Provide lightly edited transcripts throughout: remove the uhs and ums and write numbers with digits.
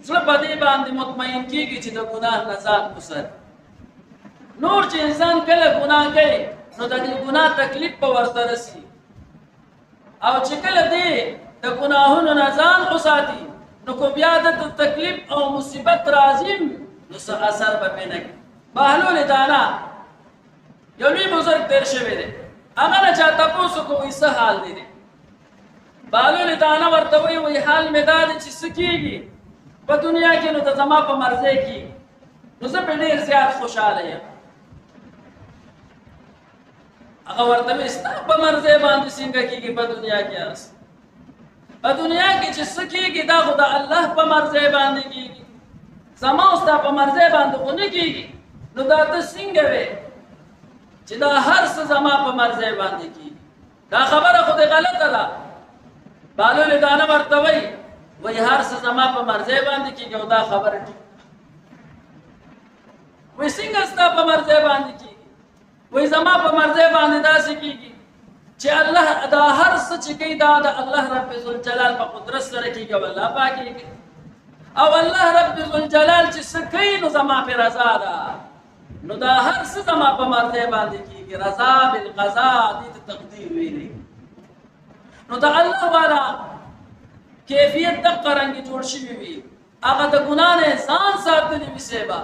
زړه په دې باندې مطمئن کېږي چې د ګناه نه ځان وساتي. نور چې انسان کله ګناه کوي نو د دې ګناه تکلیف به ورته رسي، او چې کله دې د ګناهونو نه ځان وساتي نو کو بیا د تکلیف او مصیبت راځي نو څه اثر به پرې نه کوي. بهلول دانا یو لوی بزرګ تېر شوی دی، هغه نه چا تپوس کوي څه حال دی. بهلول دانا ورته وایي حال مې دا دی چې څه کېږي په دنیا کې نو د زما په مرضۍ کېږي، نو زه پرې ډېر زیات خوشحاله یم. هغه ورته وایي ستا په مرضۍ باندې څنګه کېږي په دنیا کې هر څه؟ په دنیا کې چې څه کېږي دا خو د الله په مرضۍ باندې کېږي، زما او ستا په مرضۍ باندې خو نه کېږي. نو دا ته څنګه وې چې دا هر څه زما په مرضۍ باندې کېږي؟ دا خبره خو دې غلطه ده. بهلول دانا ورته وایي هر څه زما په مرضۍ باندې کېږي او دا خبره ټیک ده. وایي څنګه ستا په مرضۍ باندې کېږي؟ وایي زما په مرضۍ باندې داسې کېږي چې الله دا هر څه چې کوي دا د الله رب ذوالجلال په قدرت سره کېږي او الله پاک کېږي، او الله رب ذوالجلال چې څه کوي نو زما پې رضا ده، نو دا هر څه زما په مرضۍ باندې کېږي. رضا بالقضا دې ته تقدیر ویلي. نو د الله والا کیفیت دغه رنګې جوړ شوي وي، هغه د ګناه نه ځان ساتلی وي سیبا،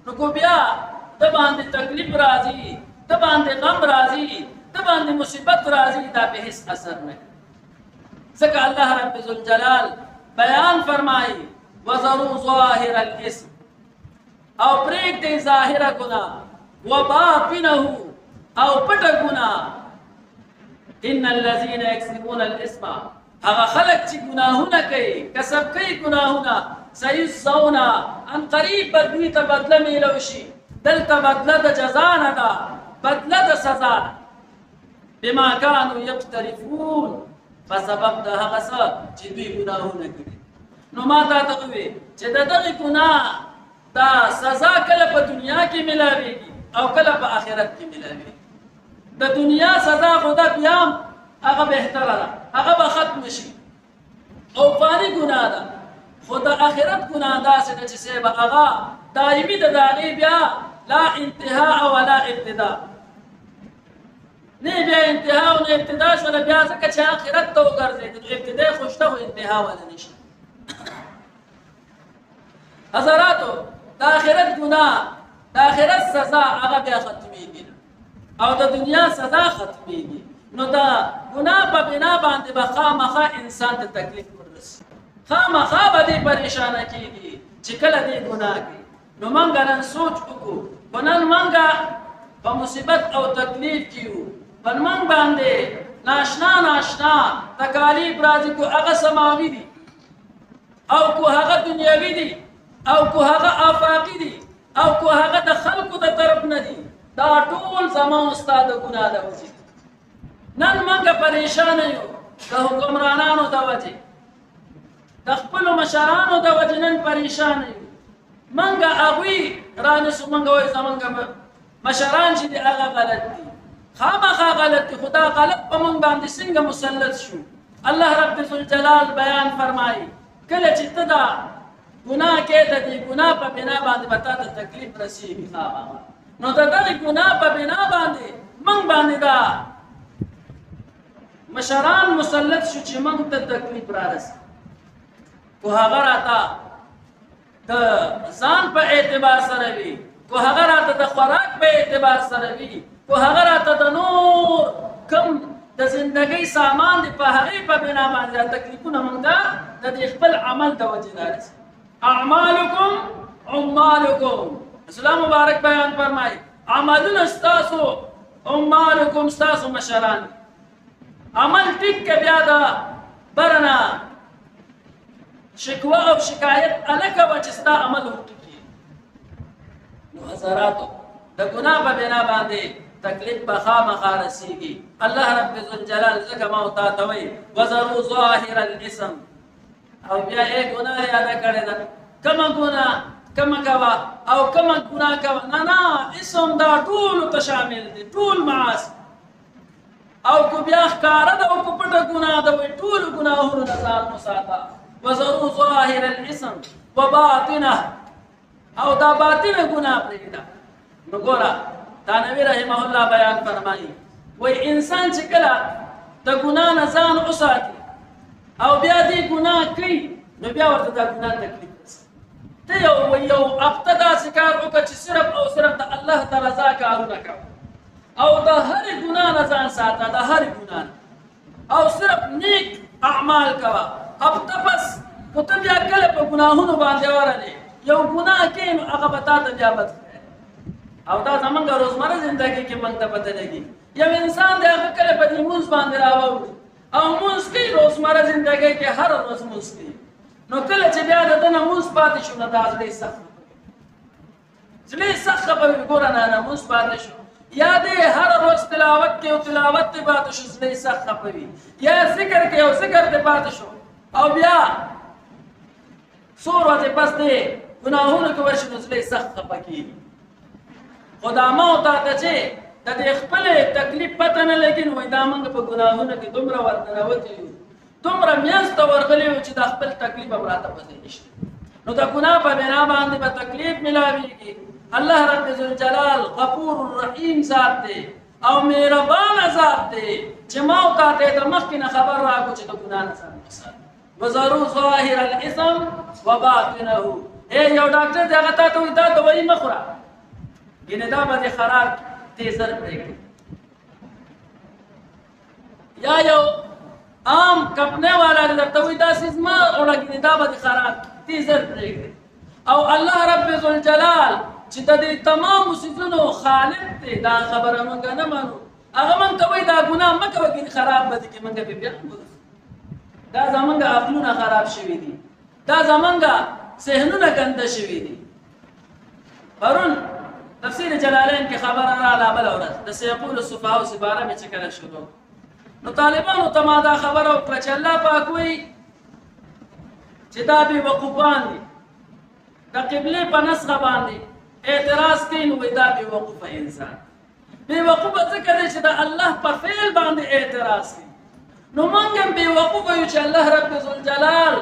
نو کو بیا د باندې تکلیف راځي، د باندې غم راځي، د باندې مصیبت راځي، دا به هیڅ اثر نه کوي. ځکه الله رب ذوالجلال بیان فرمایي وذروا ظاهر الاسم، او پرېږدئ ظاهره ګناه وباطنه او پټه ګناه. ان الذين يكسبون الاثم، هغه خلق چې ګناهونه کوي، کسب کوي ګناهونه، سيجزون ان قریب به دوی ته بدله میلو شي. دلته بدله د جزا نه ده، بدله د سزا ده. بما كانوا يقترفون، په سبب د هغه څه چې دوی ګناهونه کوي. نو ما تا ته وویل چې د دغې ګناه دا سزا کله په دنیا کې ملاویږي او کله په آخرت کې ملاویږي. د دنیا سزا خو ده بیا هغه بهتره ده، هغه به ختم شي او فاني ګناه ده. خو د آخرت ګناه داسې ده چې صاحب هغه دایمي ده، د هغې بیا لا انتها ولا ابتدا، نه بیا انتها او نه ابتدا شوله، بیا ځکه چې آخرت ته وګرځېد نو ابتدا یې خو شته خو انتها ولا نشته. حضراتو د آخرت ګناه، د آخرت سزا هغه بیا ختمېږي او د دنیا سزا ختمېږي. نو د ګناه په بنا باندې به خامخا انسان ته تکلیف وررسي، خامخا به دې پریشانه کېږي چې کله دې ګناه کوي. نو موږ نن سوچ وکړو، خو نن موږ په مصیبت او تکلیف کې یو، پر موږ باندې ناشنا تکالیف راځي، کو هغه سماوي دي او کو هغه دنیاوي دي او کو هغه آفاقي دي او کو هغه د خلکو د طرف نه دي، دا ټول زما او ستا د ګناه د وجې. نن موږ پریشانه یو د حکمرانانو د وجې، د خپلو مشرانو د وجې نن پریشانه یو. موږ هغوی رانیسو، موږ وایو زموږ مشران چې دي هغه غلط دي، خامخا غلط دي، خو دا غلط په موږ باندې څنګه مسلط شو؟ الله رب ذوالجلال بیان فرمایي کله چې ته دا ګناه کوې د دې ګناه په بنا باندې به تا ته تکلیف رسېږي خامخا. نو د دغې ګناه په بنا باندې موږ باندې دا مشران مسلط شو چې موږ ته تکلیف رارسي. کو هغه راته د ځان په اعتبار سره وي، کو هغه راته د خوراک په اعتبار سره وي، کو هغه راته د نور کم د زندګۍ سامان دی په هغې په بنا باندې تکلیفونه موږ ته د دې خپل عمل د وجې رارسي. اعمالکم عمالکم، اسلام مبارک بیان فرمایي عملونه ستاسو، عمالکم ستاسو مشران. عمل ټیک که بیا د برنه شکوه او شکایت الکه وه چې ستا عمل هم ټیکي. نو حضراتو د ګناه په بنا باندې تکلیف به خامخا رسېږي. الله رب ذوالجلال ځکه ما تا ته وایي وذروا ظاهر الاسم، او بیا یې ګناه یاده کړې ده، کومه ګناه کومه کوه او کومه ګناه کوه، نه اسم دا ټولو ته شامل دی، ټول معاصي. او کو بیا ښکاره ده او کو پټه ګناه ده، وایي ټولو ګناهونو نه ځان وساته. وذروا ظاهر الاسم وباطنه او دا باطنه گناه پرېږده. نو ګوره تانوي رحمه الله بیان فرمایي وای انسان چې کله د ګناه نه ځان وساتي او بیا دې ګناه کوي نو بیا ورته دا ګناه تکلیف رسي. ته یو هفته داسې کار وکړه چې صرف او صرف د الله د رضا کارونه کوه او د هرې ګناه نه ځان ساته، د هرې ګناه او صرف نیک اعمال کوه. هفته پس خو ته بیا کله په ګناهونو باندې ورغلې یو ګناه کوې نو هغه به تا ته بیا بد او دا زمونږ روزمره زندګۍ کې موږ ته پته لګي. یو انسان دی هغه کله په دې لمونځ باندې راواوړي او لمونځ کوي روزمره زندګۍ کې هره ورځ لمونځ کوي، نو کله چې بیا د ده نه لمونځ پاتې شو نو دا زړه یې سخت زړه یې سخت خفه وي. ګوره نه لمونځ پاتې شو یا دې هره ورځ تلاوت کوي او تلاوت دې پاتې شو زړه یې سخت خفه وي، یا ذکر کوي او ذکر دې پاتې شو او بیا څو ورځې پس دې ګناهونو کې ورشي نو زړه یې سخت خفه کېږي. خو دا ما او تا ته چې د دې خپلې تکلیف پته نه لګي نو وایي دا موږ په ګناهونو کې دومره ورننوتي یو، دومره منځ ته ورغلي یو چې دا خپل تکلیف هم راته پته نشته. نو د ګناه په بنا باندې به تکلیف میلاویږي. الله رب ذوالجلال غفور الرحیم ذات دی او مهربانه ذات دی چې ما او تا ته د مخکې نه خبر راکړو چې د ګناه نه ځان وساتو. وذروا ظاهر الاثم وباطنه. یو ډاکټر دی هغه تا ته وایي دا دوايي مه خوره، یعنې دا به دې خراب تیزر پرېږدي. یا یو عام کپنۍ والا دی درته وایي دا څیز مه وړه ګینې دا به دې خراب تیزر پرېږدي. او الله رب ذوالجلال چې د دې تمامو څیزونو خالق دی دا خبره موږ نه منو. هغه موږ ته وایي دا ګناه مه کوه ګینې خراب به دې کړي، موږ به بیا دا زمونږ عقلونه خراب شوي دي، دا زمونږ ذهنونه ګنده شوي دي. پرون تفسیر جلالین کې خبره راغله بله ورځ د سیقول السفهاء چې باره مې چې کله شروع نو طالبانو ته ما دا خبره وکړه چې الله پاک وایي چې دا بېوقوفان دي د قبلې په نسخه باندې اعتراض کوي نو وایي دا بېوقوفه انسان. بېوقوفه ځکه دی چې د الله په فعل باندې اعتراض کوي. نو موږ هم بېوقوفه یو چې الله رب ذوالجلال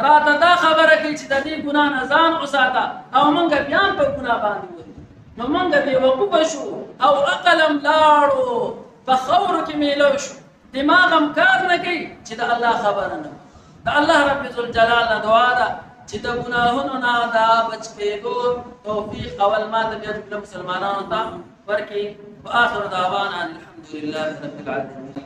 راته دا خبره کوي چې د دې ګناه نه ځان وساته او موږ بیا هم په ګناه باندې ورځو. نو موږ بېوقوفه شو او عقل هم لاړو په خاورو کې میلو شو، دماغ هم کار نه کوي چې د الله خبره نه. د الله رب ذوالجلال نه دعا ده چې د ګناهونو نه دا بچ کېدو توفیق اول ما د بیا ټولو مسلمانانو ته ورکړي. واخر دعوانا الحمد لله رب العالمین.